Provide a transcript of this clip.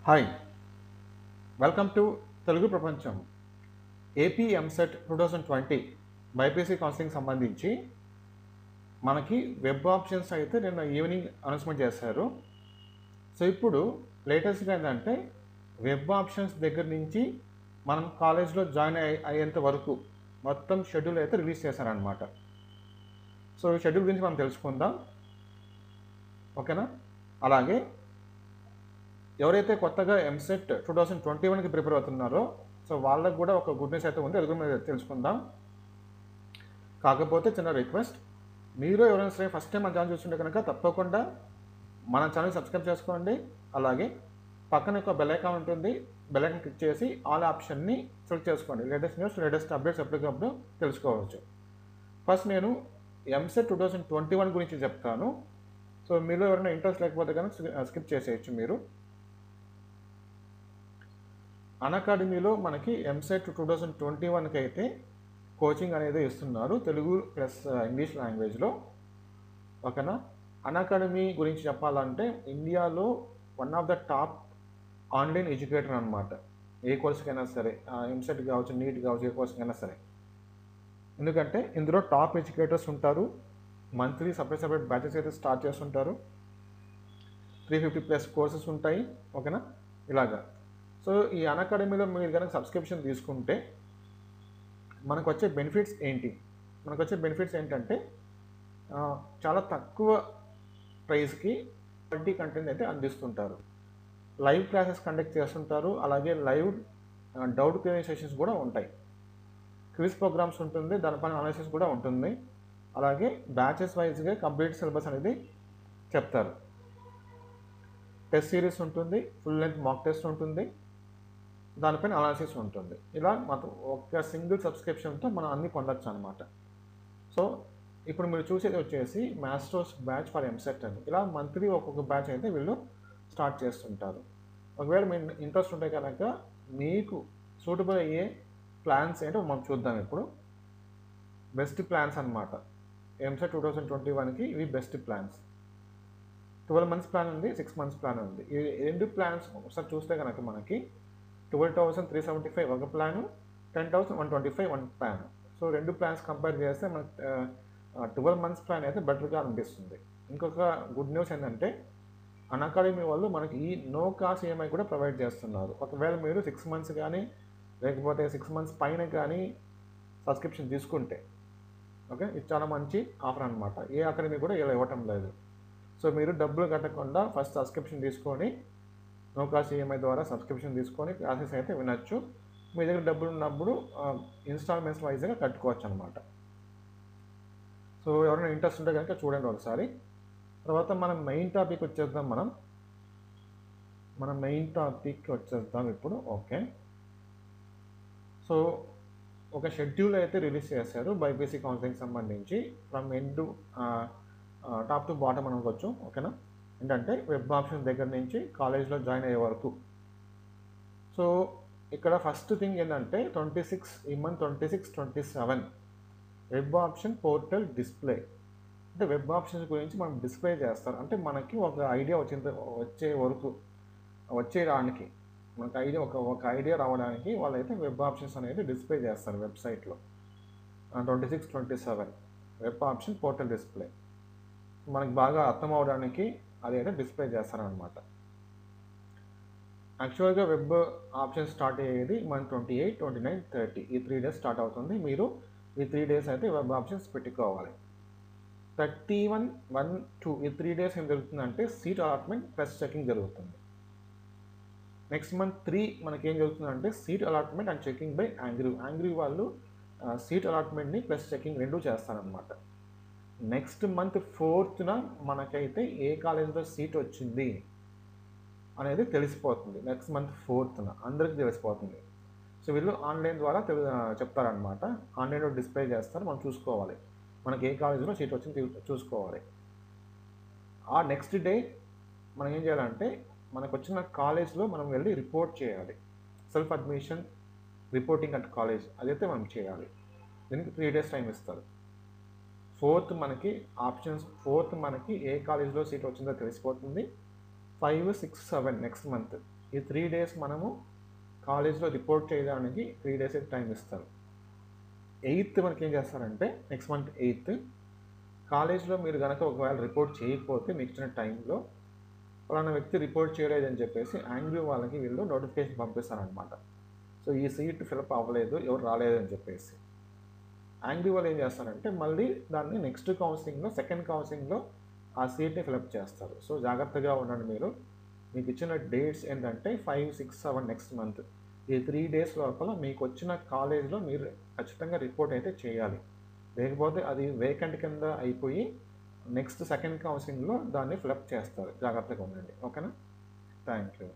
Hi welcome to Telugu ప్రపంచం AP EAMCET 2020 BiPC counselling సంబంధించి మనకి వెబ్ ఆప్షన్స్ అయితే నిన్న ఈవినింగ్ అనౌన్స్మెంట్ చేశారు. సో ఇప్పుడు లేటెస్ట్గా ఏంటంటే వెబ్ ఆప్షన్స్ దగ్గర నుంచి మనం కాలేజ్లో జాయిన్ అయ్యేంత వరకు మొత్తం షెడ్యూల్ అయితే రిలీజ్ చేశారనమాట. సో ఈ షెడ్యూల్ గురించి మనం తెలుసుకుందాం, ఓకేనా? అలాగే ఎవరైతే కొత్తగా ఎంసెట్ 2021కి ప్రిపేర్ అవుతున్నారో సో వాళ్ళకు కూడా ఒక గుడ్ న్యూస్ అయితే ఉంది, అది కూడా తెలుసుకుందాం. కాకపోతే చిన్న రిక్వెస్ట్, మీరు ఎవరైనా సరే ఫస్ట్ టైం మన ఛానల్ చూస్తుంటే కనుక తప్పకుండా మన ఛానల్ సబ్స్క్రైబ్ చేసుకోండి. అలాగే పక్కన ఒక బెల్ ఐకాన్ ఉంటుంది, బెల్ ఐకాన్ క్లిక్ చేసి ఆల్ ఆప్షన్ని సెలెక్ట్ చేసుకోండి. లేటెస్ట్ న్యూస్, లేటెస్ట్ అప్డేట్స్ ఎప్పటికప్పుడు తెలుసుకోవచ్చు. ఫస్ట్ నేను ఎంసెట్ 2021 గురించి చెప్తాను. సో మీలో ఎవరైనా ఇంట్రెస్ట్ లేకపోతే కనుక స్కిప్ చేసేయచ్చు మీరు. అన్అకాడమీలో మనకి ఎంసెట్ 2021కి అయితే కోచింగ్ అనేది ఇస్తున్నారు, తెలుగు ప్లస్ ఇంగ్లీష్ లాంగ్వేజ్లో, ఓకేనా? అన్అకాడమీ గురించి చెప్పాలంటే ఇండియాలో one of the top online educator అనమాట. ఏ కోర్సుకైనా సరే, ఎంసెట్ కావచ్చు, నీట్ కావచ్చు, ఏ కోర్సుకైనా సరే. ఎందుకంటే ఇందులో టాప్ ఎడ్యుకేటర్స్ ఉంటారు, మంత్లీ సపరేట్ బ్యాచెస్ అయితే స్టార్ట్ చేస్తుంటారు, 350+ కోర్సెస్ ఉంటాయి, ఓకేనా? ఇలాగా. సో ఈ అన్అకాడమీలో మీరు కనుక సబ్స్క్రిప్షన్ తీసుకుంటే మనకు వచ్చే బెనిఫిట్స్ ఏంటి? మనకు వచ్చే బెనిఫిట్స్ ఏంటంటే చాలా తక్కువ ప్రైస్కి క్వాలిటీ కంటెంట్ అయితే అందిస్తుంటారు. లైవ్ క్లాసెస్ కండక్ట్ చేస్తుంటారు, అలాగే లైవ్ డౌట్ క్లియరింగ్ సెషన్స్ కూడా ఉంటాయి. క్విజ్ ప్రోగ్రామ్స్ ఉంటుంది, దానిపైన అనాలిసిస్ కూడా ఉంటుంది. అలాగే బ్యాచెస్ వైజ్గా కంప్లీట్ సిలబస్ అనేది చెప్తారు. టెస్ట్ సిరీస్ ఉంటుంది, ఫుల్ లెంత్ మాక్ టెస్ట్ ఉంటుంది, దానిపైన అనాలిసిస్ ఉంటుంది. ఇలా మాకు ఒక సింగిల్ సబ్స్క్రిప్షన్తో మనం అన్నీ పొందొచ్చు అనమాట. సో ఇప్పుడు మీరు చూసేది వచ్చేసి మాస్టర్స్ బ్యాచ్ ఫర్ ఎంసెట్ అని, ఇలా మంత్లీ ఒక్కొక్క బ్యాచ్ అయితే వీళ్ళు స్టార్ట్ చేస్తుంటారు. ఒకవేళ మీరు ఇంట్రెస్ట్ ఉంటే కనుక మీకు సూటబుల్ అయ్యే ప్లాన్స్ ఏంటో మనం చూద్దాం. ఇప్పుడు బెస్ట్ ప్లాన్స్ అనమాట. ఎంసెట్ 2021కి ఇవి బెస్ట్ ప్లాన్స్. 12 months ప్లాన్ ఉంది, 6 months ప్లాన్ ఉంది. ఈ రెండు ప్లాన్స్ ఒకసారి చూస్తే కనుక మనకి 12,375 ఒక ప్లాను, 10,125 వన్ ప్లాన్. సో రెండు ప్లాన్స్ కంపేర్ చేస్తే మనకు 12 months ప్లాన్ అయితే బెటర్గా అనిపిస్తుంది. ఇంకొక గుడ్ న్యూస్ ఏంటంటే అన్అకాడమీ వాళ్ళు మనకి ఈ నో కాస్ట్ ఈఎంఐ కూడా ప్రొవైడ్ చేస్తున్నారు. ఒకవేళ మీరు 6 months కానీ లేకపోతే 6 months పైన కానీ సబ్స్క్రిప్షన్ తీసుకుంటే, ఓకే, ఇది చాలా మంచి ఆఫర్ అనమాట. ఏ అకాడమీ కూడా ఇలా ఇవ్వటం లేదు. సో మీరు డబ్బులు కట్టకుండా ఫస్ట్ సబ్స్క్రిప్షన్ తీసుకొని నో కాస్ట్ ఈఎంఐ ద్వారా సబ్స్క్రిప్షన్ తీసుకొని క్లాసెస్ అయితే వినొచ్చు. మీ దగ్గర డబ్బులు ఉన్నప్పుడు ఇన్స్టాల్మెంట్స్ వైజ్గా కట్టుకోవచ్చు అనమాట. సో ఎవరైనా ఇంట్రెస్ట్ ఉంటే కనుక చూడండి ఒకసారి. తర్వాత మనం మెయిన్ టాపిక్ వచ్చేద్దాం. మన మెయిన్ టాపిక్ వచ్చేద్దాం ఇప్పుడు. ఓకే, సో ఒక షెడ్యూల్ అయితే రిలీజ్ చేశారు బైపీసీ కౌన్సిలింగ్ సంబంధించి, from end top to bottom అనుకోవచ్చు, ఓకేనా? ఏంటంటే వెబ్ ఆప్షన్ దగ్గర నుంచి కాలేజ్లో జాయిన్ అయ్యే వరకు. సో ఇక్కడ ఫస్ట్ థింగ్ ఏంటంటే 26 ఈ month 26, 27 web option portal display. అంటే వెబ్ ఆప్షన్స్ గురించి మనం డిస్ప్లే చేస్తారు. అంటే మనకి ఒక ఐడియా వచ్చేయడానికి మనకు ఒక ఐడియా రావడానికి వాళ్ళైతే వెబ్ ఆప్షన్స్ అనేది డిస్ప్లే చేస్తారు వెబ్సైట్లో. 26, 27 వెబ్ ఆప్షన్ పోర్టల్ డిస్ప్లే మనకి బాగా అర్థం అవడానికి అది అయితే డిస్ప్లే చేస్తారనమాట. యాక్చువల్గా వెబ్ ఆప్షన్ స్టార్ట్ అయ్యేది మంత్ 28, 29, 30 ఈ 3 days స్టార్ట్ అవుతుంది. మీరు ఈ 3 days అయితే వెబ్ ఆప్షన్స్ పెట్టుకోవాలి. 31, 1, 2 ఈ 3 days ఏం జరుగుతుందంటే సీట్ అలాట్మెంట్ ప్లస్ చెకింగ్ జరుగుతుంది. నెక్స్ట్ మంత్ 3 మనకి ఏం జరుగుతుందంటే seat allotment and checking by angry వాళ్ళు సీట్ అలాట్మెంట్ని ప్లస్ చెకింగ్ రెండు చేస్తారనమాట. నెక్స్ట్ మంత్ 4th మనకైతే ఏ కాలేజ్లో సీట్ వచ్చింది అనేది తెలిసిపోతుంది. నెక్స్ట్ మంత్ 4th అందరికీ తెలిసిపోతుంది. సో వీళ్ళు ఆన్లైన్ ద్వారా చెప్తారనమాట. ఆన్లైన్లో డిస్ప్లే చేస్తారు, మనం చూసుకోవాలి మనకి ఏ కాలేజీలో సీట్ వచ్చింది చూసుకోవాలి. ఆ నెక్స్ట్ డే మనం ఏం చేయాలంటే మనకు వచ్చిన కాలేజ్లో మనం వెళ్ళి రిపోర్ట్ చేయాలి. Self admission reporting at college అదైతే మనం చేయాలి. దీనికి 3 days టైం ఇస్తారు. 4th మనకి ఏ కాలేజ్లో సీట్ వచ్చిందో తెలిసిపోతుంది. 5, 6, 7 నెక్స్ట్ మంత్ ఈ 3 డేస్ మనము కాలేజ్లో రిపోర్ట్ చేయడానికి 3 డేస్ టైం ఇస్తారు. 8th మనకి ఏం చేస్తారంటే నెక్స్ట్ మంత్ 8th కాలేజ్లో మీరు కనుక ఒకవేళ రిపోర్ట్ చేయకపోతే మీకు ఇచ్చిన టైంలో ఫలానా వ్యక్తి రిపోర్ట్ చేయలేదని చెప్పేసి యాంగ్రీ వాళ్ళకి వీళ్ళు నోటిఫికేషన్ పంపిస్తారనమాట. సో ఈ సీట్ ఫిలప్ అవ్వలేదు, ఎవరు రాలేదని చెప్పేసి యాంగ్రీ వాళ్ళు ఏం చేస్తారంటే మళ్ళీ దాన్ని నెక్స్ట్ కౌన్సిలింగ్లో సెకండ్ కౌన్సిలింగ్లో ఆ సీట్ని ఫిలప్ చేస్తారు. సో జాగ్రత్తగా ఉండండి మీరు. మీకు ఇచ్చిన డేట్స్ ఏంటంటే 5, 6, 7 నెక్స్ట్ మంత్. ఈ 3 డేస్ లోపల మీకు వచ్చిన కాలేజ్లో మీరు ఖచ్చితంగా రిపోర్ట్ అయితే చేయాలి. లేకపోతే అది వేకెంట్ కింద అయిపోయి నెక్స్ట్ సెకండ్ కౌన్సిలింగ్లో దాన్ని ఫిలప్ చేస్తారు. జాగ్రత్తగా ఉండండి. ఓకేనా? Thank you.